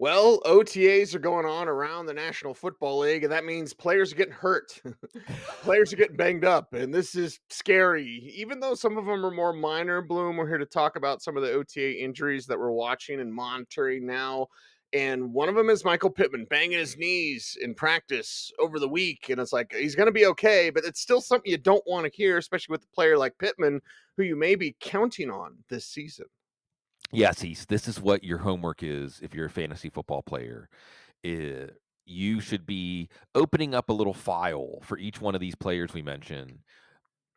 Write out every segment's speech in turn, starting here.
Well, OTAs are going on around the National Football League, and that means players are getting hurt. Players are getting banged up, and this is scary. Even though some of them are more minor, Bloom, we're here to talk about some of the OTA injuries that we're watching and monitoring now. And one of them is Michael Pittman banging his knees in practice over the week. And it's like, he's going to be okay, but it's still something you don't want to hear, especially with a player like Pittman, who you may be counting on this season. Yeah, see, this is what your homework is if you're a fantasy football player. Eh, you should be opening up a little file for each one of these players we mentioned,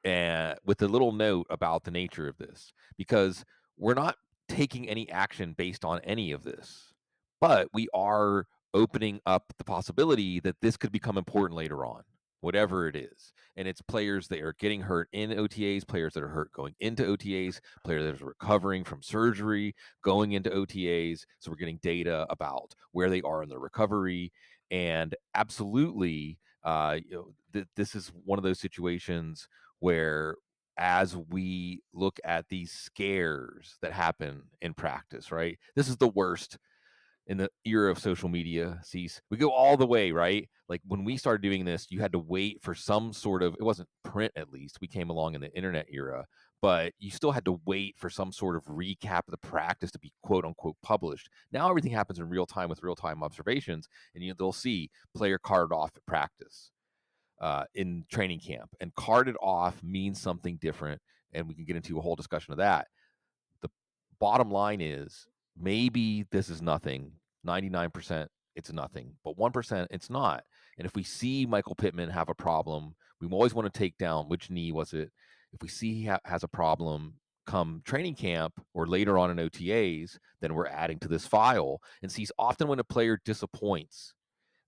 and with a little note about the nature of this, because we're not taking any action based on any of this, but we are opening up the possibility that this could become important later on, whatever it is. And it's players that are getting hurt in OTAs, players that are hurt going into OTAs, players that are recovering from surgery going into OTAs. So we're getting data about where they are in their recovery. And absolutely, this is one of those situations where, as we look at these scares that happen in practice, right? This is the worst in the era of social media. Sees, we go all the way, right? Like when we started doing this, you had to wait for some sort of, it wasn't print, at least. We came along in the internet era, but you still had to wait for some sort of recap of the practice to be quote unquote published. Now everything happens in real time with real time observations, and they'll see player carded off at practice, in training camp, and carted off means something different, and we can get into a whole discussion of that. The bottom line is, maybe this is nothing. 99% it's nothing, but 1% it's not. And if we see Michael Pittman have a problem, we always want to take down which knee was it. If we see he has a problem come training camp or later on in OTAs, then we're adding to this file. And see, often when a player disappoints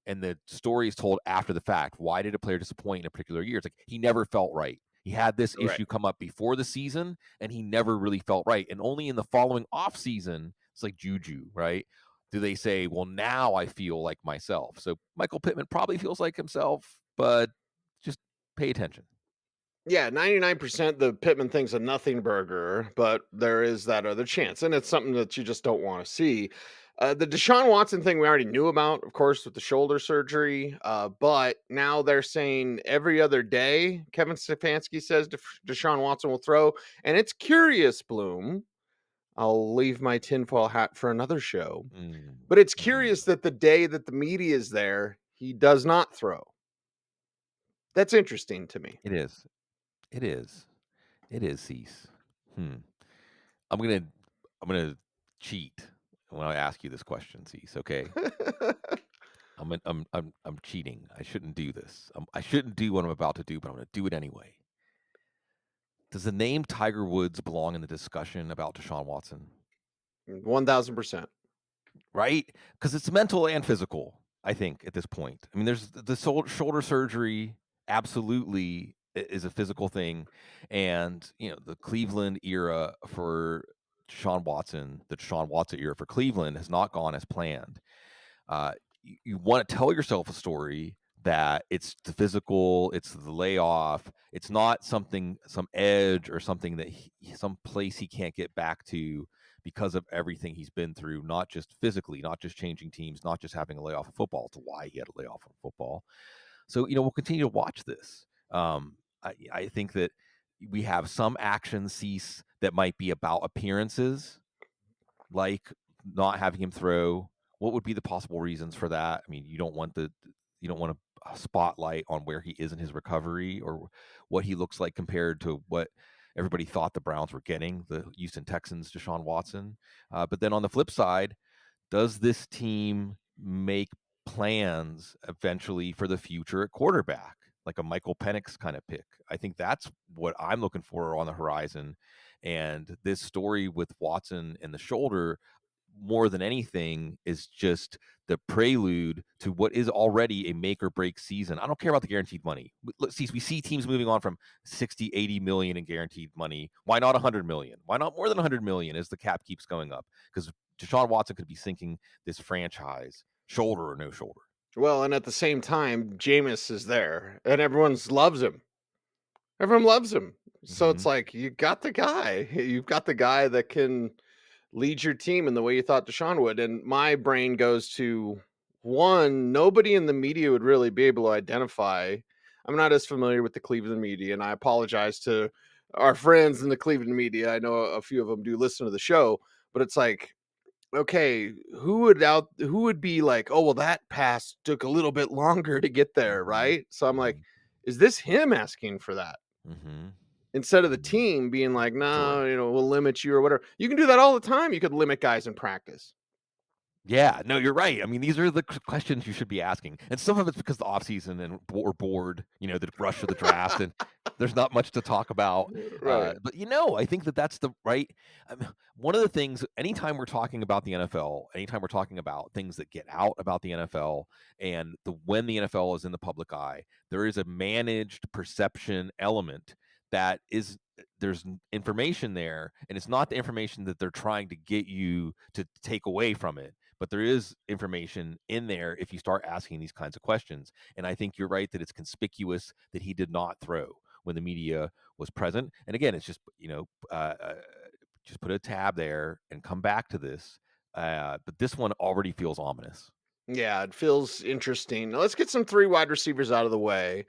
and the story is told after the fact. Why did a player disappoint in a particular year? It's like he never felt right. He had this Right. issue come up before the season, and he never really felt right. And only in the following off season, it's like juju, right? Do they say, "Well, now I feel like myself"? So Michael Pittman probably feels like himself, but just pay attention. Yeah, 99% the Pittman thing's a nothing burger, but there is that other chance, and it's something that you just don't want to see. The Deshaun Watson thing we already knew about, of course, with the shoulder surgery, but now they're saying every other day, Kevin Stefanski says Deshaun Watson will throw, and it's curious, Bloom. I'll leave my tinfoil hat for another show, Mm, but it's curious mm. that the day that the media is there, he does not throw. That's interesting to me. It is. It is. It is. Cease. Hmm. I'm gonna. I'm gonna cheat when I ask you this question, Cease. Okay. I'm cheating. I shouldn't do this. I shouldn't do what I'm about to do, but I'm going to do it anyway. Does the name Tiger Woods belong in the discussion about Deshaun Watson? 1000%. Right? Because it's mental and physical. I think at this point. I mean, there's the shoulder surgery. Absolutely is a physical thing, and the Cleveland era for the Deshaun Watson era for Cleveland has not gone as planned. You want to tell yourself a story that it's the physical, it's the layoff, it's not something, some edge or something that some place he can't get back to because of everything he's been through, not just physically, not just changing teams, not just having a layoff of football, to why he had a layoff of football. So, we'll continue to watch this. I think that we have some action cease that might be about appearances, like not having him throw. What would be the possible reasons for that? I mean, you don't want a spotlight on where he is in his recovery, or what he looks like compared to what everybody thought the Browns were getting, the Houston Texans, Deshaun Watson. But then on the flip side, does this team make plans eventually for the future at quarterback, like a Michael Penix kind of pick? I think that's what I'm looking for on the horizon. And this story with Watson and the shoulder, more than anything, is just the prelude to what is already a make or break season. I don't care about the guaranteed money. Let's see, we see teams moving on from 60, 80 million in guaranteed money. Why not 100 million? Why not more than 100 million as the cap keeps going up? Because Deshaun Watson could be sinking this franchise, shoulder or no shoulder. Well, and at the same time, Jameis is there and everyone's loves him. Everyone loves him. So it's Hmm. like you got the guy. You've got the guy that can lead your team in the way you thought Deshaun would. And my brain goes to one, nobody in the media would really be able to identify. I'm not as familiar with the Cleveland media, and I apologize to our friends in the Cleveland media. I know a few of them do listen to the show, but it's like, okay, who would be like, oh well, that pass took a little bit longer to get there, Mhm, right? So I'm like, mhm, is this him asking for that? mhm, Instead of the mhm. team being like, Sure. "No, we'll limit you," or whatever. You can do that all the time. You could limit guys in practice. Yeah, no, you're right. I mean, these are the questions you should be asking, and some of it's because the off season and we're bored, the rush of the draft, and there's not much to talk about. Right. But I think that that's the right. One of the things, anytime we're talking about the NFL, anytime we're talking about things that get out about the NFL, and when the NFL is in the public eye, there is a managed perception element that is there's information there, and it's not the information that they're trying to get you to take away from it, but there is information in there if you start asking these kinds of questions. And I think you're right that it's conspicuous that he did not throw when the media was present. And again, it's just just put a tab there and come back to this. But this one already feels ominous. Yeah, it feels interesting. Now let's get some 3 wide receivers out of the way,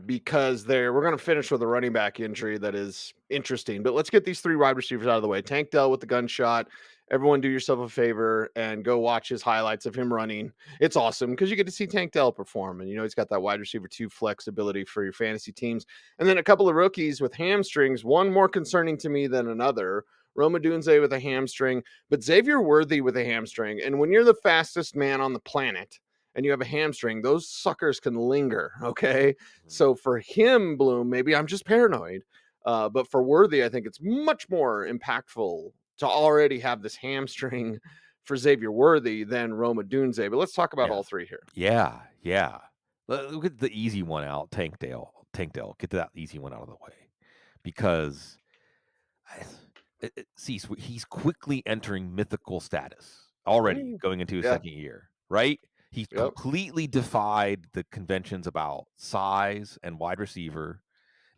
because we're gonna finish with a running back injury that is interesting, but let's get these 3 wide receivers out of the way. Tank Dell with the gunshot. Everyone do yourself a favor and go watch his highlights of him running. It's awesome because you get to see Tank Dell perform, and, he's got that wide receiver 2 flexibility for your fantasy teams. And then a couple of rookies with hamstrings, one more concerning to me than another. Roma Dunze with a hamstring, but Xavier Worthy with a hamstring. And when you're the fastest man on the planet and you have a hamstring, those suckers can linger. Okay. Mhm. So for him, Bloom, maybe I'm just paranoid. But for Worthy, I think it's much more impactful to already have this hamstring for Xavier Worthy than Roma Dunze. But let's talk about Yeah. all three here. Yeah. Yeah. Look at the easy one out. Tank Dale. Tank Dale. Get that easy one out of the way because I Cease, he's quickly entering mythical status already Mm, going into his yeah. second year, right? He Yep. completely defied the conventions about size and wide receiver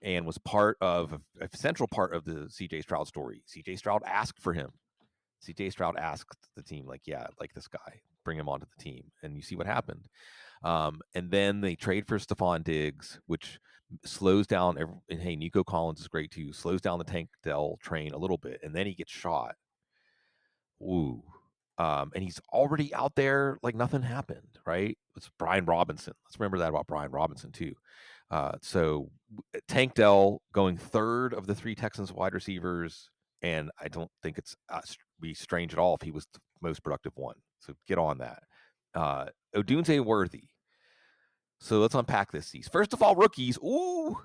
and was part of a central part of the CJ Stroud story. CJ Stroud asked for him. CJ Stroud asked the team, like, yeah, like this guy, bring him onto the team. And you see what happened. And then they trade for Stephon Diggs, which slows down. And hey, Nico Collins is great too. Slows down the Tank Dell train a little bit, and then he gets shot. Ooh. And he's already out there like nothing happened, right? It's Brian Robinson. Let's remember that about Brian Robinson too. Tank Dell going third of the 3 Texans wide receivers, and I don't think it's be strange at all if he was the most productive one. So get on that. Odunze Worthy, so let's unpack this. These first of all, rookies. Ooh,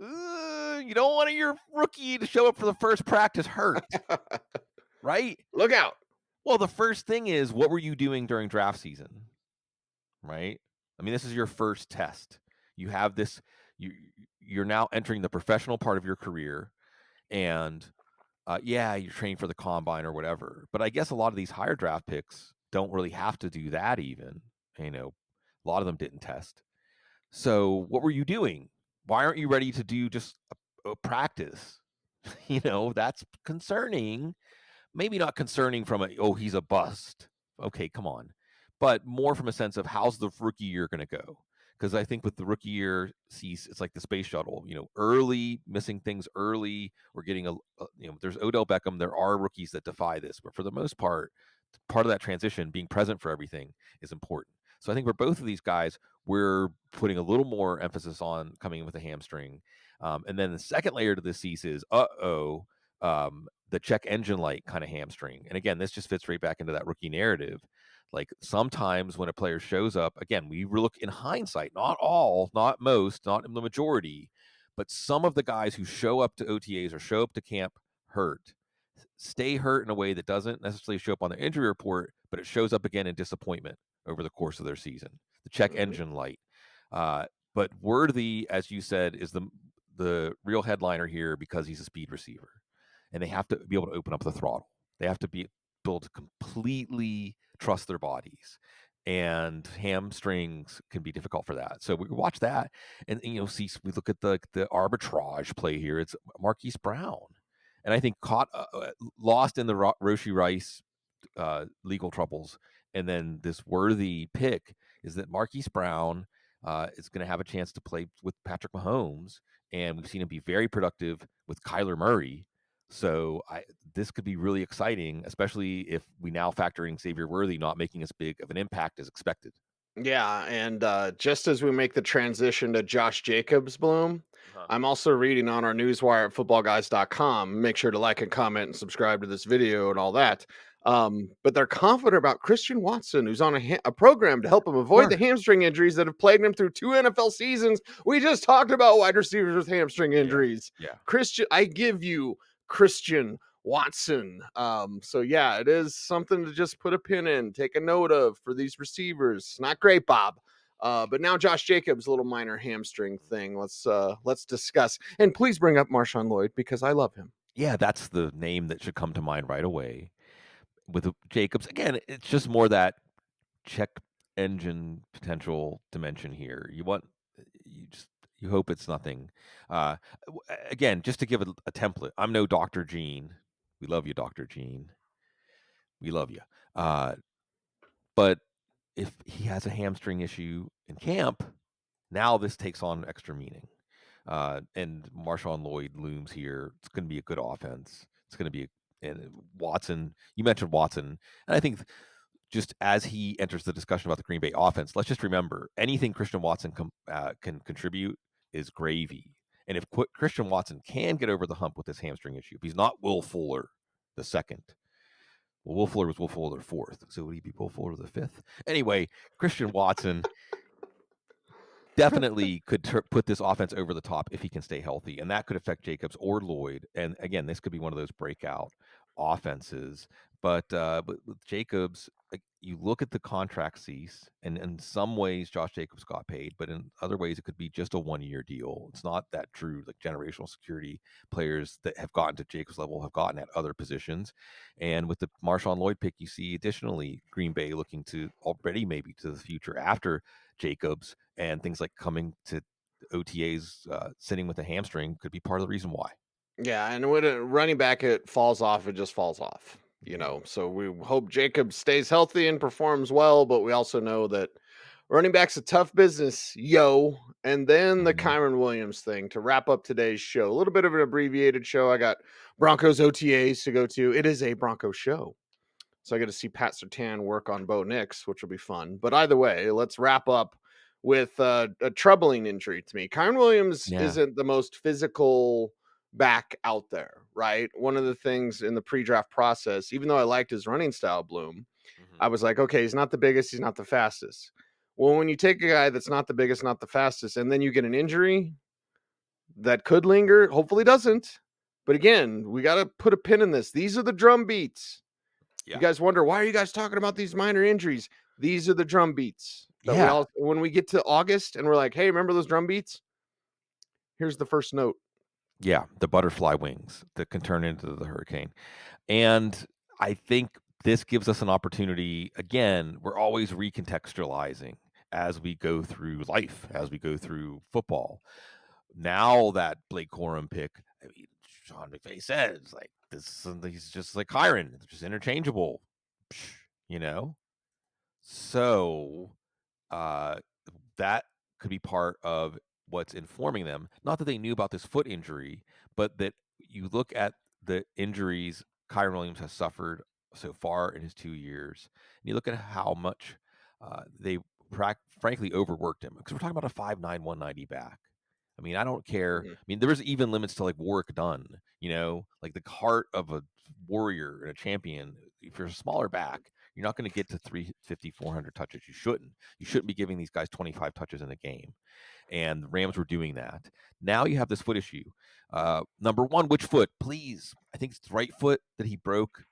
you don't want your rookie to show up for the first practice hurt, right? Look out. Well, the first thing is, what were you doing during draft season, right? I mean, this is your first test. You have this. You you're now entering the professional part of your career, and yeah, you're training for the combine or whatever. But I guess a lot of these higher draft picks don't really have to do that. Even a lot of them didn't test. So what were you doing? Why aren't you ready to do just a practice? That's concerning. Maybe not concerning from oh, he's a bust. Okay, come on. But more from a sense of how's the rookie year going to go? Because I think with the rookie year, it's like the space shuttle. Early missing things early. We're getting there's Odell Beckham. There are rookies that defy this, but for the most part of that transition, being present for everything is important. So I think for both of these guys, we're putting a little more emphasis on coming in with a hamstring. And then the second layer to this piece is, the check engine light kind of hamstring. And again, this just fits right back into that rookie narrative. Like sometimes when a player shows up, again, we look in hindsight, not all, not most, not in the majority, but some of the guys who show up to OTAs or show up to camp hurt stay hurt in a way that doesn't necessarily show up on their injury report, but it shows up again in disappointment over the course of their season. The check Mhm. engine light. But Worthy, as you said, is the real headliner here because he's a speed receiver, and they have to be able to open up the throttle. They have to be able to completely trust their bodies, and hamstrings can be difficult for that. So we watch that, and see we look at the arbitrage play here. It's Marquise Brown, and I think lost in the Roshi Rice legal troubles. And then this worthy pick is that Marquise Brown is going to have a chance to play with Patrick Mahomes, and we've seen him be very productive with Kyler Murray. So this could be really exciting, especially if we now factor in Xavier Worthy not making as big of an impact as expected. Yeah, and just as we make the transition to Josh Jacobs, Bloom, Uh-huh. I'm also reading on our newswire at footballguys.com. Make sure to like and comment and subscribe to this video and all that. But they're confident about Christian Watson, who's on a program to help him avoid the Sure. hamstring injuries that have plagued him through 2 NFL seasons. We just talked about wide receivers with hamstring Yeah. injuries. Yeah. Christian, I give you Christian Watson. So yeah, it is something to just put a pin in, take a note of for these receivers. Not great, Bob. But now Josh Jacobs, a little minor hamstring thing. Let's discuss. And please bring up Marshawn Lloyd because I love him. Yeah, that's the name that should come to mind right away. With Jacobs, again, it's just more that check engine potential dimension here. You hope it's nothing. Uh, Again, just to give a template, I'm no Dr. Gene. We love you, Dr. Gene. We love you. But if he has a hamstring issue in camp, now this takes on extra meaning. And Marshawn Lloyd looms here. It's going to be a good offense. It's going to be and Watson. You mentioned Watson, and I think just as he enters the discussion about the Green Bay offense, let's just remember anything Christian Watson can contribute is gravy. And if Christian Watson can get over the hump with this hamstring issue, if he's not Will Fuller the second, well, Will Fuller was Will Fuller the fourth, so would he be Will Fuller the fifth? Anyway, Christian Watson definitely could put this offense over the top if he can stay healthy, and that could affect Jacobs or Lloyd. And again, this could be one of those breakout offenses. But with Jacobs, you look at the contract cease, and in some ways, Josh Jacobs got paid, but in other ways, it could be just a 1 year deal. It's not that true. Like generational security players that have gotten to Jacobs level have gotten at other positions. And with the Marshawn Lloyd pick, you see additionally Green Bay looking to already maybe to the future after Jacobs, and things like coming to OTAs sitting with a hamstring could be part of the reason why. Yeah, and when a running back it falls off, it just falls off. Mhm. So we hope Jacobs stays healthy and performs well, but we also know that running back's a tough business, yo. And then the Mhm. Kyren Williams thing to wrap up today's show. A little bit of an abbreviated show. I got Broncos OTAs to go to. It is a Broncos show. So I get to see Pat Surtain work on Bo Nix, which will be fun. But either way, let's wrap up with a troubling injury to me. Kyren Williams Yeah. isn't the most physical back out there, right? One of the things in the pre-draft process, even though I liked his running style, Bloom, Mhm. I was like, okay, he's not the biggest, he's not the fastest. Well, when you take a guy that's not the biggest, not the fastest, and then you get an injury that could linger, hopefully doesn't. But again, we got to put a pin in this. These are the drum beats. You Yeah. guys wonder why are you guys talking about these minor injuries? These are the drum beats that we Yeah. all when we get to August and we're like, "Hey, remember those drum beats? Here's the first note." Yeah. The butterfly wings that can turn into the hurricane. And I think this gives us an opportunity. Again, we're always recontextualizing as we go through life, as we go through football. Now that Blake Corum pick, I mean, Sean McVay says like this, he's just like Kyren, just interchangeable, you know. So uh, that could be part of what's informing them. Not that they knew about this foot injury, but that you look at the injuries Kyren Williams has suffered so far in his 2 years, and you look at how much they frankly overworked him. Because we're talking about a 5'9", 190 back. I mean, I don't care. Mhm, I mean, there was even limits to like work done, like the heart of a warrior and a champion. If you're a smaller back, you're not going to get to 350, 400 touches. You shouldn't. You shouldn't be giving these guys 25 touches in a game. And the Rams were doing that. Now you have this foot issue. Number one, which foot? Please. I think it's the right foot that he broke.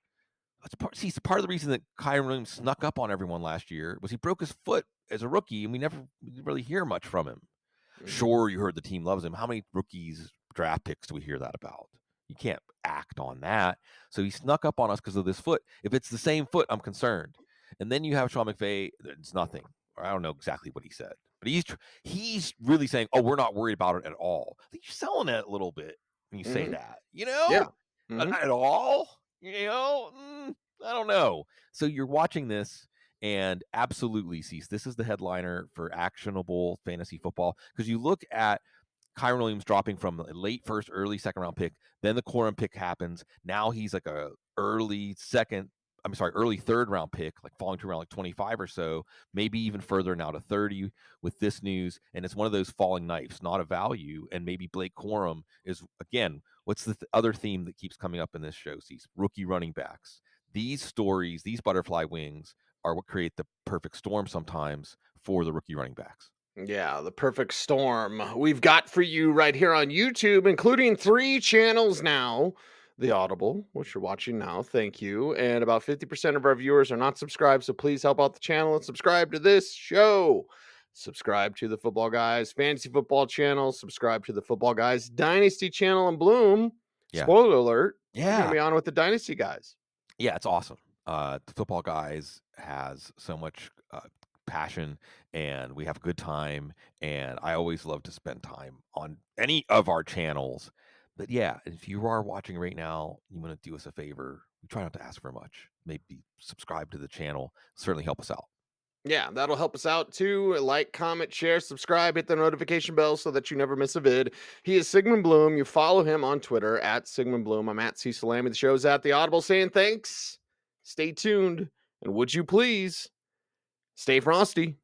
It's part of the reason that Kyren Williams snuck up on everyone last year was he broke his foot as a rookie, and we didn't really hear much from him. mhm, Sure, you heard the team loves him. How many rookies draft picks do we hear that about? You can't act on that. So he snuck up on us because of this foot. If it's the same foot, I'm concerned. And then you have Sean McVay. It's nothing. Or I don't know exactly what he said, but he's really saying, "Oh, we're not worried about it at all." I think you're selling it a little bit when you say mhm. that. Yeah. Mhm. at all. I don't know. So you're watching this, and absolutely, Cease, this is the headliner for actionable fantasy football because you look at Kyren Williams dropping from a late first, early second round pick. Then the Corum pick happens. Now he's like a early third round pick, like falling to around like 25 or so, maybe even further now to 30 with this news. And it's one of those falling knives, not a value. And maybe Blake Corum is, again, what's the other theme that keeps coming up in this show? Sees rookie running backs. These stories, these butterfly wings are what create the perfect storm sometimes for the rookie running backs. Yeah, the perfect storm we've got for you right here on YouTube, including 3 channels now. The Audible, which you're watching now, thank you. And about 50% of our viewers are not subscribed, so please help out the channel and subscribe to this show. Subscribe to the Football Guys Fantasy Football channel. Subscribe to the Football Guys Dynasty channel. And Bloom, Yeah. spoiler alert, you're going to Yeah. be on with the Dynasty guys. Yeah, it's awesome. The Football Guys has so much passion, and we have a good time. And I always love to spend time on any of our channels. But yeah, if you are watching right now, you want to do us a favor. We try not to ask for much. Maybe subscribe to the channel. Certainly help us out. Yeah, that'll help us out too. Like, comment, share, subscribe, hit the notification bell so that you never miss a vid. He is Sigmund Bloom. You follow him on Twitter at Sigmund Bloom. I'm at Cecil Lammey. The show's at the Audible saying thanks. Stay tuned. And would you please stay frosty?